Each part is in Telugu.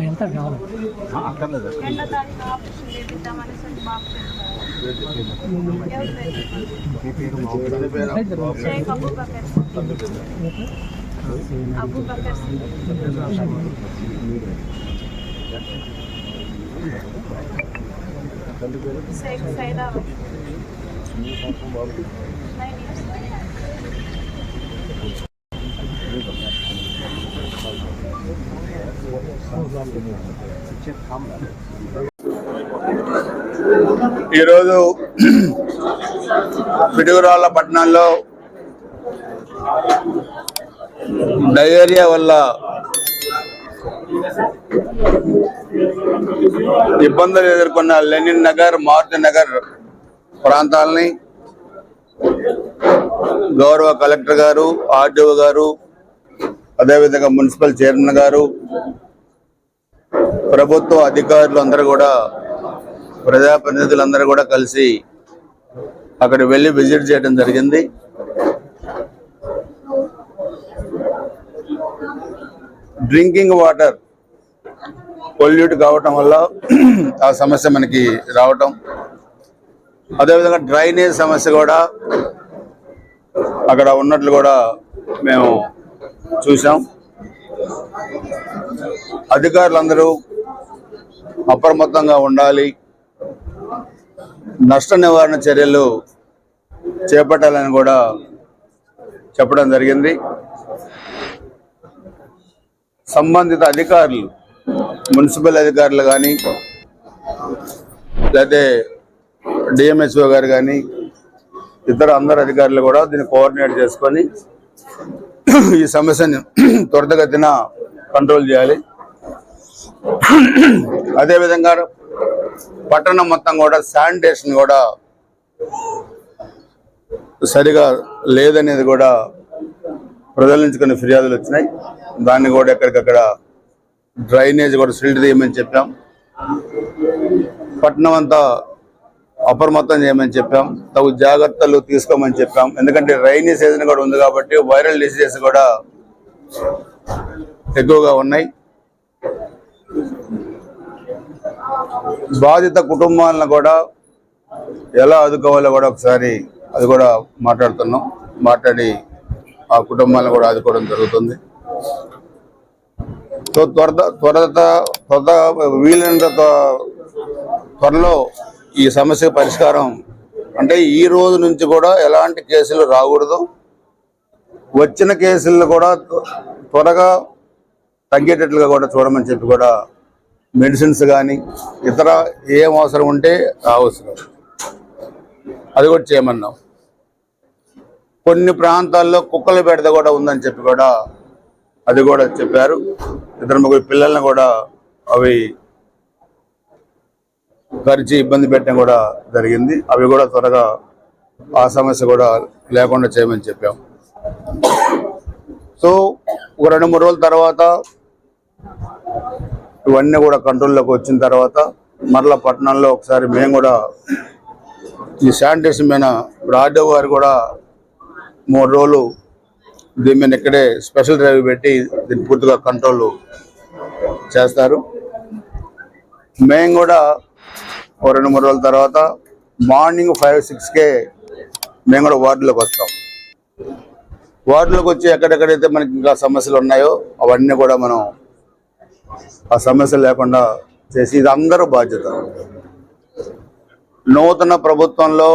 ఎంత కావాలి అక్కర్లేదు ఈరోజు పిడుగురాళ్ళ పట్టణంలో డయేరియా వల్ల ఇబ్బందులు ఎదుర్కొన్న లెనిన్ నగర్, మారుతి నగర్ ప్రాంతాలని గౌరవ కలెక్టర్ గారు, ఆర్డీఓ గారు, అదేవిధంగా మున్సిపల్ చైర్మన్ గారు, ప్రభుత్వ అధికారులు అందరూ కూడా, ప్రజాప్రతినిధులందరూ కూడా కలిసి అక్కడ వెళ్ళి విజిట్ చేయడం జరిగింది. డ్రింకింగ్ వాటర్ పొల్యూట్ కావటం వల్ల ఆ సమస్య మనకి రావటం, అదేవిధంగా డ్రైనేజ్ సమస్య కూడా అక్కడ ఉన్నట్లు కూడా మేము చూసాం. అధికారులందరూ అప్రమత్తంగా ఉండాలి, నష్ట నివారణ చర్యలు చేపట్టాలని కూడా చెప్పడం జరిగింది. సంబంధిత అధికారులు, మున్సిపల్ అధికారులు కానీ, లేకపోతే డిఎంహెచ్ఓ గారు కానీ, ఇతర అందరు అధికారులు కూడా దీన్ని కోఆర్డినేట్ చేసుకొని ఈ సమస్యని త్వరితగతిన కంట్రోల్ చేయాలి. అదేవిధంగా పట్టణం మొత్తం కూడా శానిటేషన్ కూడా సరిగా లేదనేది కూడా ప్రజల నుంచి కొన్ని ఫిర్యాదులు వచ్చినాయి. దాన్ని కూడా ఎక్కడికక్కడ డ్రైనేజ్ కూడా సిల్ట్ తీయమని చెప్పాం. పట్టణం అంతా అప్రమత్తం చేయమని చెప్పాం. తగు జాగ్రత్తలు తీసుకోమని చెప్పాం. ఎందుకంటే రైనీ సీజన్ కూడా ఉంది కాబట్టి వైరల్ డిసీజెస్ కూడా ఎక్కువగా ఉన్నాయి. బాధిత కుటుంబాలను కూడా ఎలా ఆదుకోవాలో కూడా ఒకసారి అది కూడా మాట్లాడి ఆ కుటుంబాలను కూడా ఆదుకోవడం జరుగుతుంది. సో వీలైనంత త్వరలో ఈ సమస్య పరిష్కారం, అంటే ఈ రోజు నుంచి కూడా ఎలాంటి కేసులు రాకూడదు, వచ్చిన కేసులను కూడా త్వరగా తగ్గేటట్లుగా కూడా చూడమని చెప్పి కూడా మెడిసిన్స్ కానీ ఇతర ఏం అవసరం ఉంటే అవసరం అది కూడా చేయమన్నాం. కొన్ని ప్రాంతాల్లో కుక్కల బెడద కూడా ఉందని చెప్పి కూడా అది కూడా చెప్పారు. 2-3 పిల్లల్ని కూడా అవి కరిచి ఇబ్బంది పెట్టడం కూడా జరిగింది. అవి కూడా త్వరగా ఆ సమస్య కూడా లేకుండా చేయమని చెప్పాం. సో ఒక 2-3 రోజుల తర్వాత ఇవన్నీ కూడా కంట్రోల్లోకి వచ్చిన తర్వాత మరలా పట్టణంలో ఒకసారి మేము కూడా ఈ శానిటేషన్ మీద ఇప్పుడు ఆర్డీఓ గారు కూడా 3 రోజులు దీని మీద ఇక్కడే స్పెషల్ డ్రైవ్ పెట్టి దీన్ని పూర్తిగా కంట్రోల్ చేస్తారు. మేము కూడా ఒక 2-3 రోజుల తర్వాత మార్నింగ్ 5-6కే మేము కూడా వార్డులోకి వస్తాం. వార్డులోకి వచ్చి ఎక్కడెక్కడైతే మనకి ఇంకా సమస్యలు ఉన్నాయో అవన్నీ కూడా మనం ఆ సమస్యలు లేకుండా చేసి, ఇది అందరూ బాధ్యత. నూతన ప్రభుత్వంలో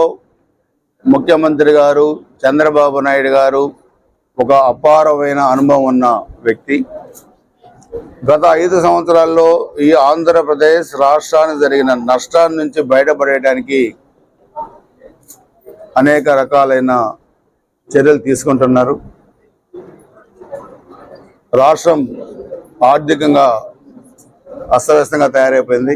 ముఖ్యమంత్రి గారు చంద్రబాబు నాయుడు గారు ఒక అపారమైన అనుభవం ఉన్న వ్యక్తి. గత 5 సంవత్సరాల్లో ఈ ఆంధ్రప్రదేశ్ రాష్ట్రానికి జరిగిన నష్టాన్ని నుంచి బయటపడేయడానికి అనేక రకాలైన చర్యలు తీసుకుంటున్నారు. రాష్ట్రం ఆర్థికంగా అస్తవ్యస్తంగా తయారైపోయింది.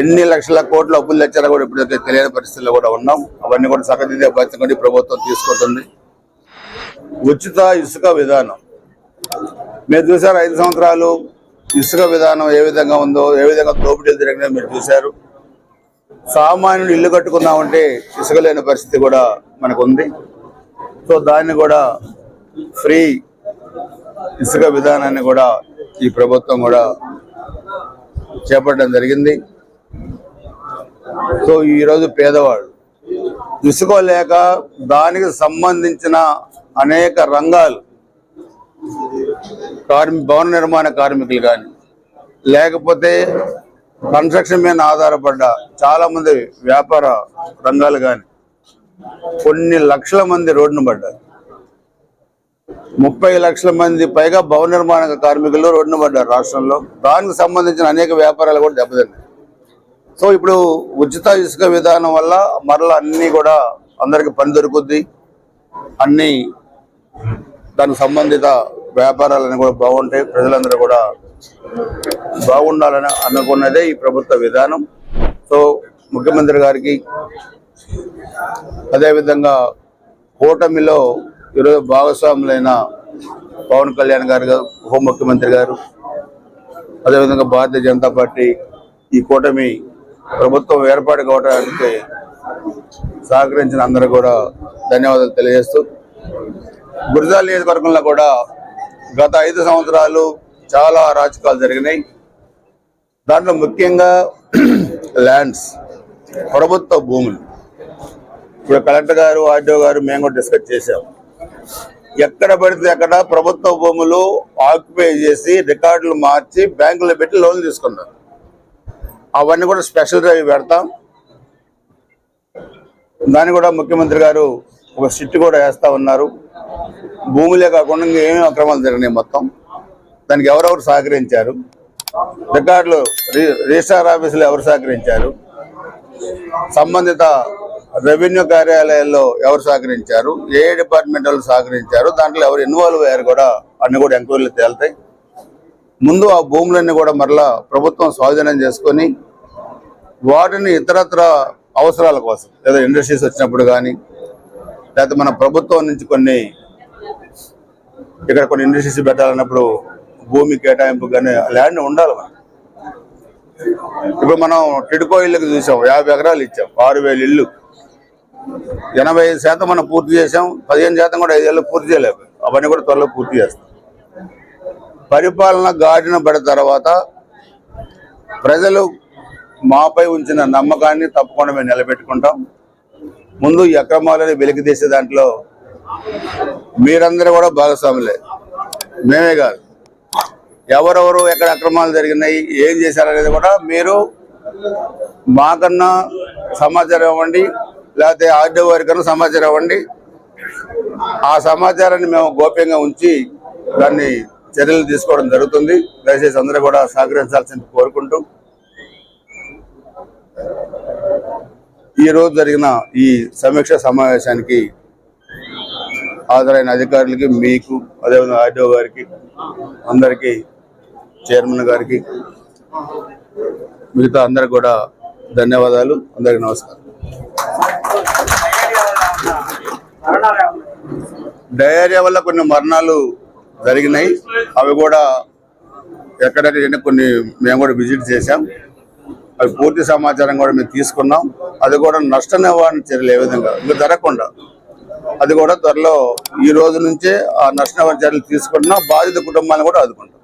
ఎన్ని లక్షల కోట్ల అప్పులు తెచ్చారో కూడా ఇప్పటికే తెలియని పరిస్థితుల్లో కూడా ఉన్నాం. అవన్నీ కూడా సగదిద్దే బాధ్యత ప్రభుత్వం తీసుకుంటుంది. ఉచిత ఇసుక విధానం మీరు చూసారు. 5 సంవత్సరాలు ఇసుక విధానం ఏ విధంగా ఉందో, ఏ విధంగా దోపిడీలు జరిగినాయో మీరు చూశారు. సామాన్యుడు ఇల్లు కట్టుకుందామంటే ఇసుక లేని పరిస్థితి కూడా మనకు ఉంది. సో దాన్ని కూడా ఫ్రీ ఇసుక విధానాన్ని కూడా ఈ ప్రభుత్వం కూడా చేపట్టడం జరిగింది. సో ఈరోజు పేదవాడు ఇసుక లేక దానికి సంబంధించిన అనేక రంగాలు భవన నిర్మాణ కార్మికులు కానీ, లేకపోతే కన్స్ట్రక్షన్ మీద ఆధారపడ్డ చాలా మంది వ్యాపార రంగాలు కానీ కొన్ని లక్షల మంది రోడ్డును పడ్డారు. 30 లక్షల మంది పైగా భవన నిర్మాణ కార్మికులు రోడ్డును పడ్డారు రాష్ట్రంలో. దానికి సంబంధించిన అనేక వ్యాపారాలు కూడా దెబ్బతిన్నాయి. సో ఇప్పుడు ఉచిత ఇసుక విధానం వల్ల మరలా అన్నీ కూడా అందరికి పని దొరుకుద్ది, అన్నీ దానికి సంబంధిత వ్యాపారాలన్నీ కూడా బాగుంటాయి, ప్రజలందరూ కూడా బాగుండాలని అనుకున్నదే ఈ ప్రభుత్వ విధానం. సో ముఖ్యమంత్రి గారికి, అదేవిధంగా కూటమిలో ఈరోజు భాగస్వాములైన పవన్ కళ్యాణ్ గారు, ఉప ముఖ్యమంత్రి గారు, అదేవిధంగా భారతీయ జనతా పార్టీ ఈ కూటమి ప్రభుత్వం ఏర్పాటు కావడానికి సహకరించిన అందరూ కూడా ధన్యవాదాలు తెలియజేస్తూ, గురజాల నియోజకవర్గంలో కూడా గత 5 సంవత్సరాలు చాలా అరాచకాలు జరిగినాయి. దాంట్లో ముఖ్యంగా ల్యాండ్స్, ప్రభుత్వ భూములు. ఇప్పుడు కలెక్టర్ గారు, ఆర్డీఓ గారు మేము కూడా డిస్కస్ చేశాం. ఎక్కడ పడితే అక్కడ ప్రభుత్వ భూములు ఆక్యుపై చేసి రికార్డులు మార్చి బ్యాంకులో పెట్టి లోన్లు తీసుకున్నారు. అవన్నీ కూడా స్పెషల్ డ్రైవ్ పెడతాం. దాన్ని కూడా ముఖ్యమంత్రి గారు ఒక సిట్ కూడా వేస్తా ఉన్నారు. భూములే కాకుండా ఏమేమి అక్రమాలు జరిగినాయి మొత్తం, దానికి ఎవరెవరు సహకరించారు, రికార్డులు రిజిస్ట్రార్ ఆఫీసులో ఎవరు సహకరించారు, సంబంధిత రెవెన్యూ కార్యాలయాల్లో ఎవరు సహకరించారు, ఏ డిపార్ట్మెంట్ వాళ్ళు సహకరించారు, దాంట్లో ఎవరు ఇన్వాల్వ్ అయ్యారు కూడా అన్ని కూడా ఎంక్వైరీలు తేలుతాయి. ముందు ఆ భూములన్నీ కూడా మరలా ప్రభుత్వం స్వాధీనం చేసుకొని వాటిని ఇతరత్ర అవసరాల కోసం, లేదా ఇండస్ట్రీస్ వచ్చినప్పుడు కానీ, లేకపోతే మన ప్రభుత్వం నుంచి ఇక్కడ కొన్ని ఇండస్ట్రీస్ పెట్టాలన్నప్పుడు భూమి కేటాయింపు కానీ ల్యాండ్ ఉండాలి మనకి. ఇప్పుడు మనం టిడ్కో ఇళ్ళకి చూసాం, 50 ఎకరాలు ఇచ్చాం, 6,000 ఇళ్ళు, 85% మనం పూర్తి చేసాం. 15% కూడా 5 ఏళ్ళు పూర్తి చేయలేము. అవన్నీ కూడా త్వరలో పూర్తి చేస్తాం. పరిపాలన గాడిన పడిన తర్వాత ప్రజలు మాపై ఉంచిన నమ్మకాన్ని తప్పకుండా మేము నిలబెట్టుకుంటాం. ముందు ఈ అక్రమాలని వెలికి తీసే దాంట్లో మీరందరూ కూడా భాగస్వాములే, మేమే కాదు. ఎవరెవరు ఎక్కడ అక్రమాలు జరిగినాయి, ఏం చేశారనేది కూడా మీరు మాకన్నా సమాచారం ఇవ్వండి, లేకపోతే ఆర్డీఓ వారి కన్నా సమాచారం ఇవ్వండి. ఆ సమాచారాన్ని మేము గోప్యంగా ఉంచి దాన్ని చర్యలు తీసుకోవడం జరుగుతుంది. దయచేసి అందరూ కూడా సహకరించాల్సింది కోరుకుంటూ, ఈరోజు జరిగిన ఈ సమీక్ష సమావేశానికి హాజరైన అధికారులకి, మీకు, అదేవిధంగా ఆర్డీఓ గారికి, అందరికీ, చైర్మన్ గారికి, మిగతా అందరికి కూడా ధన్యవాదాలు. అందరికీ నమస్కారం. డయేరియా వల్ల కొన్ని మరణాలు జరిగినాయి. అవి కూడా ఎక్కడెక్కడ కొన్ని మేము కూడా విజిట్ చేశాం. అవి పూర్తి సమాచారం కూడా మేము తీసుకున్నాం. అది కూడా నష్ట నివారణ చర్యలు ఏ విధంగా ఇంకా జరగకుండా, అది కూడా త్వరలో ఈ రోజు నుంచే ఆ నష్ట నివారణ చర్యలు తీసుకున్నా బాధిత కుటుంబాలను కూడా ఆదుకుంటాం.